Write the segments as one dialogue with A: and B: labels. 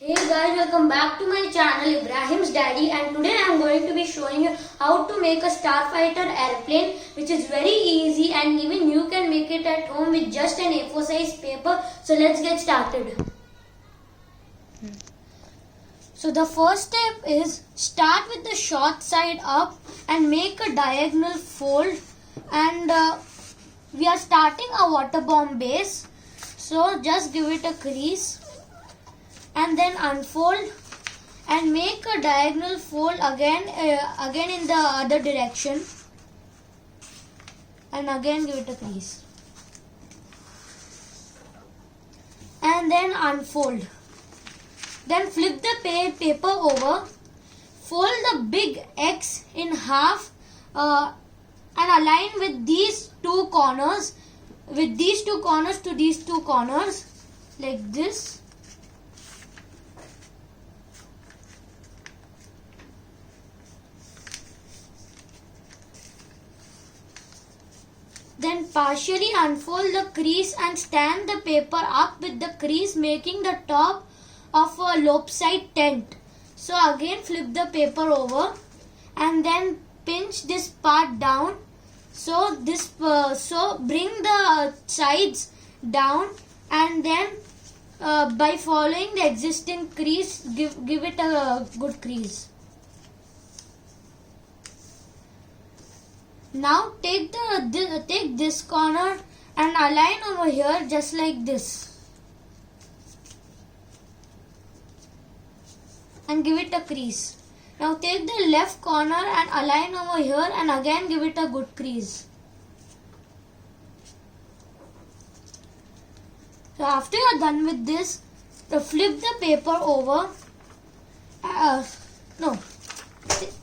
A: Hey guys, welcome back to my channel Ibrahim's Daddy, and today I am going to be showing you how to make a Starfighter airplane, which is very easy and even you can make it at home with just an A4 size paper. So let's get started. So the first step is start with the short side up and make a diagonal fold, and we are starting a water bomb base, so just give it a crease and then unfold and make a diagonal fold again in the other direction and again give it a crease and then unfold. Then flip the paper over, fold the big X in half and align with these two corners, to these two corners like this. Then partially unfold the crease and stand the paper up with the crease, making the top of a lopsided tent. So again flip the paper over and then pinch this part down. So bring the sides down and then by following the existing crease, give it a good crease. Now take this corner and align over here just like this and give it a crease. Now take the left corner and align over here and again give it a good crease. So after you are done with this, flip the paper over.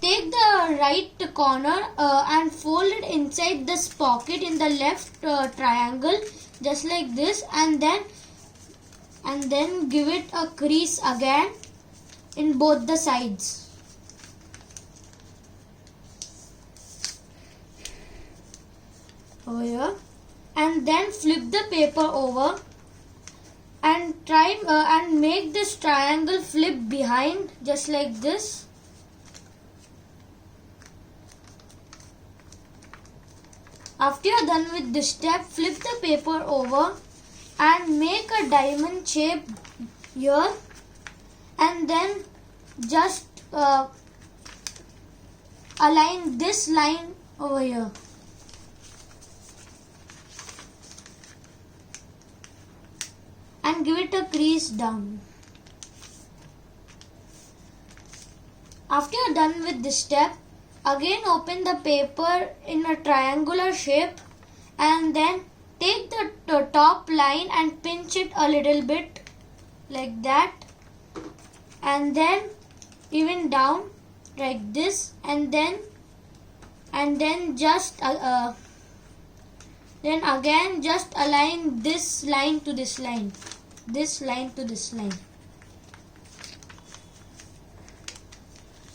A: Take the right corner and fold it inside this pocket in the left triangle just like this, and then give it a crease again in both the sides. Over here, and then flip the paper over and and make this triangle flip behind just like this. After you are done with this step, flip the paper over and make a diamond shape here and then just align this line over here. And give it a crease down. After you are done with this step, again open the paper in a triangular shape and then take the top line and pinch it a little bit like that, and then even down like this, and then just then again just align this line to this line, this line to this line,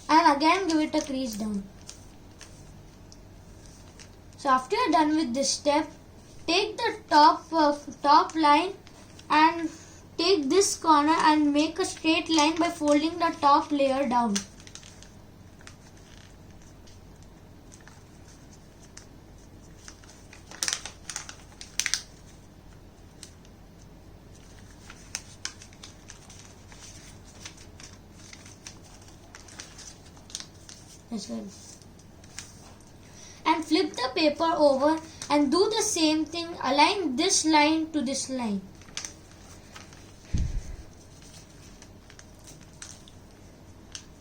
A: and again give it a crease down. So after you are done with this step, take the top line and take this corner and make a straight line by folding the top layer down. That's good. And flip the paper over and do the same thing. Align this line to this line.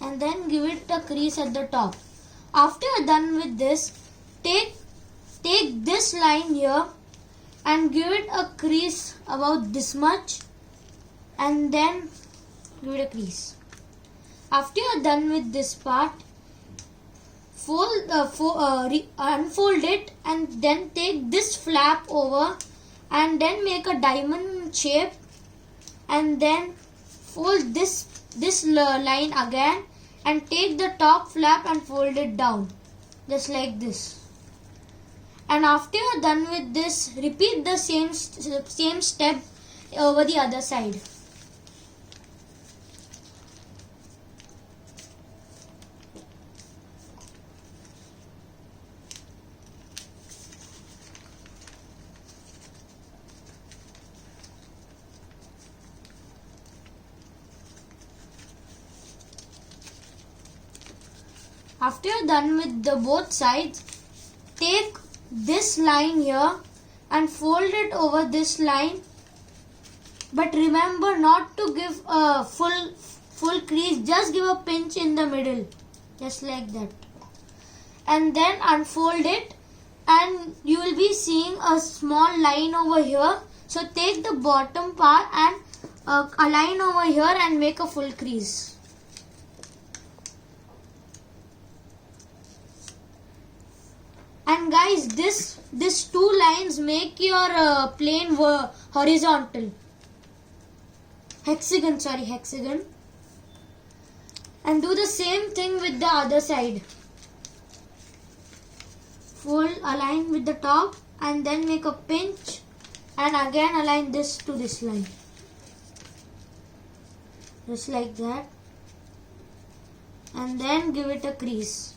A: And then give it a crease at the top. After you're done with this, take this line here and give it a crease about this much and then give it a crease. After you're done with this part, unfold it and then take this flap over and then make a diamond shape and then fold this line again and take the top flap and fold it down just like this. And after you are done with this, repeat the same step over the other side. After you're done with the both sides, take this line here and fold it over this line. But remember not to give a full crease, just give a pinch in the middle, just like that. And then unfold it and you will be seeing a small line over here. So take the bottom part and align over here and make a full crease. And guys, this two lines make your plane horizontal. Hexagon. And do the same thing with the other side. Fold, align with the top and then make a pinch and again align this to this line. Just like that. And then give it a crease.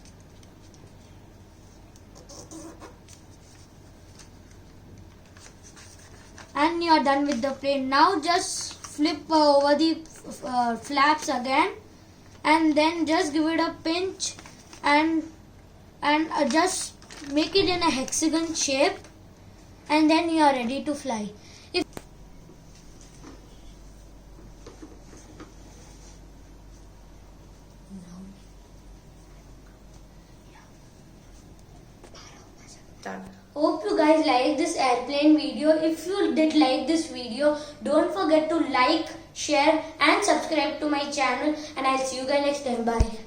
A: And you are done with the plane. Now just flip over the flaps again and then just give it a pinch and just make it in a hexagon shape and then you are ready to fly. Hope you guys like this airplane video. If you did like this video, don't forget to like, share and subscribe to my channel, and I'll see you guys next time. Bye.